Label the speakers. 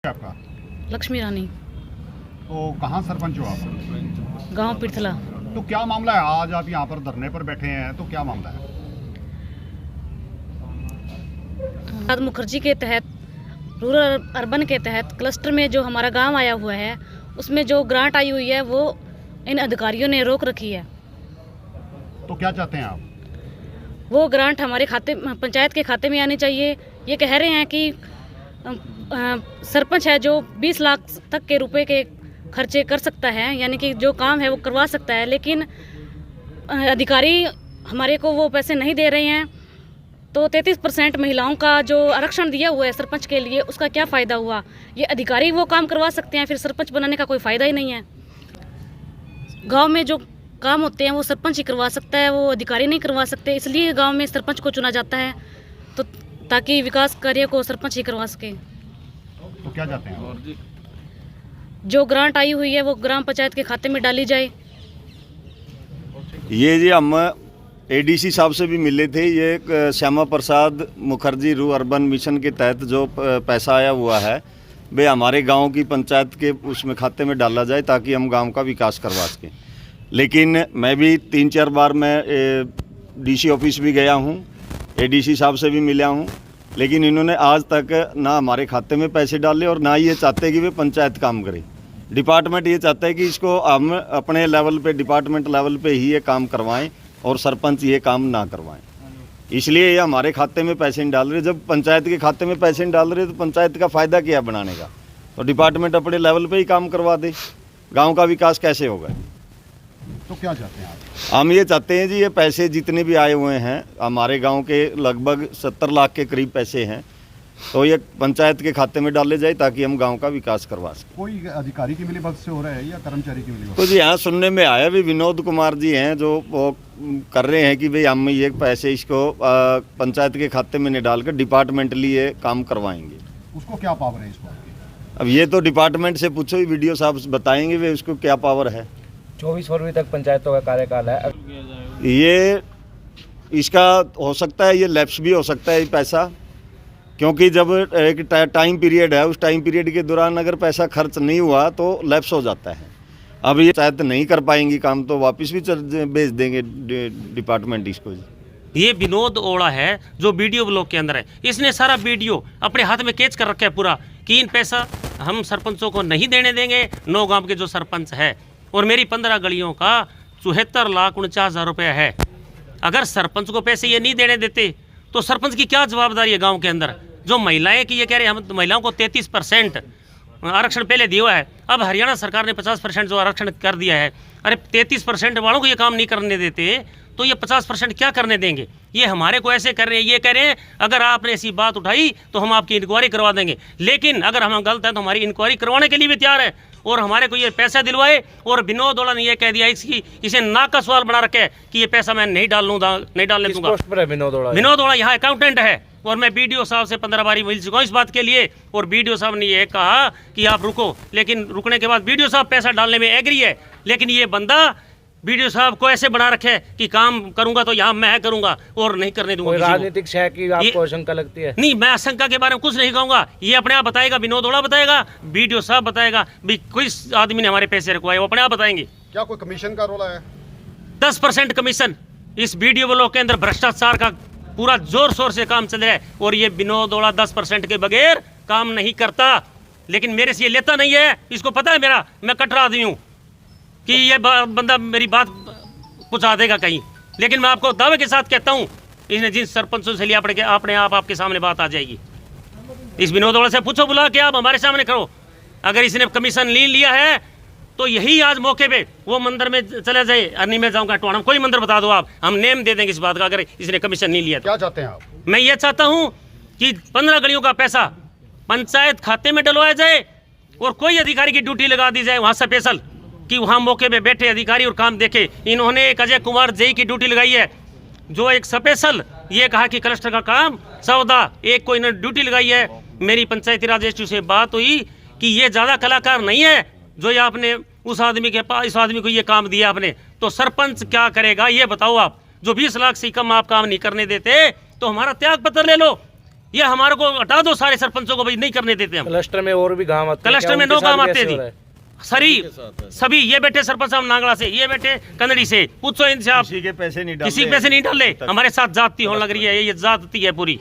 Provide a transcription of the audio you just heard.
Speaker 1: आपका?
Speaker 2: लक्ष्मी रानी,
Speaker 1: तो कहाँ सरपंच हो आप?
Speaker 2: गांव पिरथला।
Speaker 1: तो क्या मामला है, आज आप यहाँ पर धरने पर बैठे हैं, तो क्या मामला है?
Speaker 2: प्रसाद मुखर्जी के तहत रूरल अर्बन के तहत क्लस्टर में जो हमारा गांव आया हुआ है, उसमें जो ग्रांट आई हुई है वो इन अधिकारियों ने रोक रखी है।
Speaker 1: तो क्या चाहते हैं आप?
Speaker 2: वो ग्रांट हमारे खाते, पंचायत के खाते में आनी चाहिए। ये कह रहे हैं कि सरपंच है जो 20 लाख तक के रुपए के खर्चे कर सकता है, यानी कि जो काम है वो करवा सकता है, लेकिन अधिकारी हमारे को वो पैसे नहीं दे रहे हैं। तो 33% महिलाओं का जो आरक्षण दिया हुआ है सरपंच के लिए, उसका क्या फ़ायदा हुआ? ये अधिकारी वो काम करवा सकते हैं, फिर सरपंच बनाने का कोई फ़ायदा ही नहीं है। गांव में जो काम होते हैं वो सरपंच ही करवा सकता है, वो अधिकारी नहीं करवा सकते। इसलिए गांव में सरपंच को चुना जाता है, तो ताकि विकास कार्य को सरपंच ही करवा सके।
Speaker 1: तो क्या चाहते हैं आप?
Speaker 2: जो ग्रांट आई हुई है वो ग्राम पंचायत के खाते में डाली जाए।
Speaker 3: ये जी हम एडीसी साहब से भी मिले थे। ये श्यामा प्रसाद मुखर्जी रू अर्बन मिशन के तहत जो पैसा आया हुआ है वे हमारे गांव की पंचायत के उसमें खाते में डाला जाए ताकि हम गांव का विकास करवा सकें। लेकिन मैं भी 3-4 बार मैं डीसी ऑफिस भी गया हूं, एडीसी साहब से भी मिला हूं, लेकिन इन्होंने आज तक ना हमारे खाते में पैसे डाले और ना ये चाहते कि वे पंचायत काम करे। डिपार्टमेंट ये चाहता है कि इसको हम अपने लेवल पे, डिपार्टमेंट लेवल पे ही ये काम करवाएं और सरपंच ये काम ना करवाएं। इसलिए ये हमारे खाते में पैसे नहीं डाल रहे। जब पंचायत के खाते में पैसे नहीं डाल रहे तो पंचायत का फ़ायदा क्या है बनाने का? तो डिपार्टमेंट अपने लेवल पे ही काम करवा दे। गांव का विकास कैसे होगा?
Speaker 1: तो क्या चाहते हैं आप?
Speaker 3: हम ये चाहते हैं जी, ये पैसे जितने भी आए हुए हैं हमारे गांव के लगभग 70 लाख के करीब पैसे हैं, तो ये पंचायत के खाते में डाले जाए ताकि हम गांव का विकास करवा सकें।
Speaker 1: कोई अधिकारी की मिलीभगत से हो रहा है या कर्मचारी की मिलीभगत?
Speaker 3: तो जी यहाँ सुनने में आया भी विनोद कुमार जी हैं जो वो कर रहे हैं कि भाई हम ये पैसे इसको पंचायत के खाते में नहीं डालकर डिपार्टमेंटली ये काम करवाएंगे।
Speaker 1: उसको क्या पावर है इस बात की?
Speaker 3: अब ये तो डिपार्टमेंट से पूछो, ही वीडियो साहब बताएंगे वे उसको क्या पावर है।
Speaker 4: 24 फरवरी तक पंचायतों का कार्यकाल है।
Speaker 3: ये इसका हो सकता है, ये लैप्स भी हो सकता है ये पैसा, क्योंकि जब एक टाइम पीरियड है, उस टाइम पीरियड के दौरान अगर पैसा खर्च नहीं हुआ तो लैप्स हो जाता है। अब ये शायद नहीं कर पाएंगी काम तो वापस भी भेज देंगे डिपार्टमेंट इसको।
Speaker 5: ये विनोद ओड़ा है जो वीडियो ब्लॉग के अंदर है, इसने सारा वीडियो अपने हाथ में कैच कर रखा है पूरा कि इन पैसा हम सरपंचों को नहीं देने देंगे। 9 गांव के जो सरपंच है और मेरी 15 गलियों का 74,49,000 रुपया है। अगर सरपंच को पैसे ये नहीं देने देते तो सरपंच की क्या जवाबदारी है गांव के अंदर? जो महिलाएं की ये कह रहे हैं हम महिलाओं को 33% आरक्षण पहले दिया हुआ है, अब हरियाणा सरकार ने 50% जो आरक्षण कर दिया है। अरे 33% वालों को ये काम नहीं करने देते तो ये 50% क्या करने देंगे? ये हमारे को ऐसे कर रहे हैं, ये कह रहे हैं अगर आपने ऐसी बात उठाई तो हम आपकी इंक्वायरी करवा देंगे। लेकिन अगर हम गलत हैं तो हमारी इंक्वायरी करवाने के लिए भी तैयार है और हमारे को ये पैसा दिलवाए। और विनोद ओड़ा ने ये कह दिया, इसे नाक का सवाल बना रखे है कि ये पैसा मैं नहीं डालने दूंगा। विनोद ओड़ा यहाँ अकाउंटेंट है और मैं बीडीओ साहब से 15 बारी मिल चुका हूँ इस बात के लिए, और बीडीओ साहब ने ये कहा कि आप रुको, लेकिन रुकने के बाद बीडीओ साहब पैसा डालने में एग्री है। लेकिन ये बंदा बीडीओ साहब को ऐसे बना रखे कि काम करूंगा तो यहाँ मैं करूंगा और नहीं करने दूंगा।
Speaker 4: राजनीतिक शय की आपको आशंका लगती है?
Speaker 5: नहीं, मैं आशंका के बारे में कुछ नहीं कहूंगा, ये अपने आप बताएगा, विनोद ओड़ा बताएगा, बीडीओ साहब बताएगा, भी कोई आदमी ने हमारे पैसे रखवाए वो अपने आप बताएंगे।
Speaker 1: क्या कोई कमीशन का रोल है?
Speaker 5: 10% कमीशन। इस वीडियो ब्लॉग के अंदर भ्रष्टाचार का पूरा जोर शोर से काम चल रहा है और ये विनोद ओड़ा 10% के बगैर काम नहीं करता। लेकिन मेरे से ये लेता नहीं है, इसको पता है मेरा, मैं कटरा आदमी हूँ कि ये बंदा मेरी बात पहुँचा देगा कहीं। लेकिन मैं आपको दावे के साथ कहता हूँ, इसने जिन सरपंचों से लिया अपने आप आपके सामने बात आ जाएगी। इस विनोद ओड़ा से पूछो, बुला के आप हमारे सामने करो। अगर इसने कमीशन नहीं लिया है तो यही आज मौके पे वो मंदिर में चले जाए, नहीं मैं जाऊँगा टोणम, कोई मंदिर बता दो आप, हम नेम दे देंगे इस बात का अगर इसने कमीशन नहीं लिया।
Speaker 1: क्या चाहते हैं आप?
Speaker 5: मैं ये चाहता हूँ कि 15 गलियों का पैसा पंचायत खाते में डलवाया जाए और कोई अधिकारी की ड्यूटी लगा दी जाए वहाँ स्पेशल, कि वहाँ मौके पे बैठे अधिकारी और काम देखे। इन्होंने एक अजय कुमार जेई की ड्यूटी लगाई है जो एक स्पेशल ये कहा कि क्लस्टर का काम सौदा, एक को इन्होंने ड्यूटी लगाई है। मेरी पंचायती राज एसटी से बात हुई कि ये ज़्यादा कलाकार नहीं है जो ये आपने उस आदमी के पास, इस आदमी को ये काम दिया आपने, तो सरपंच क्या करेगा ये बताओ आप। जो 20 लाख से कम आप काम नहीं करने देते तो हमारा त्याग पत्र ले लो। ये हमारे को हटा दो सारे सरपंचों को, भाई नहीं करने देते हम।
Speaker 4: क्लस्टर में और भी गांव आते हैं,
Speaker 5: क्लस्टर
Speaker 4: क्या
Speaker 5: में
Speaker 4: उनके
Speaker 5: 9
Speaker 4: साथ
Speaker 5: गांव
Speaker 4: भी
Speaker 5: आते
Speaker 4: ऐसे हो
Speaker 5: थे
Speaker 4: रहा है?
Speaker 5: सभी ये बैठे सरपंच साहब नांगड़ा से, ये बैठे कंदड़ी से, पूछो इनसे आप,
Speaker 3: किसी के पैसे नहीं डाले,
Speaker 5: किसी पैसे नहीं डाले। हमारे साथ जाति होने लग रही है, ये जाति है पूरी।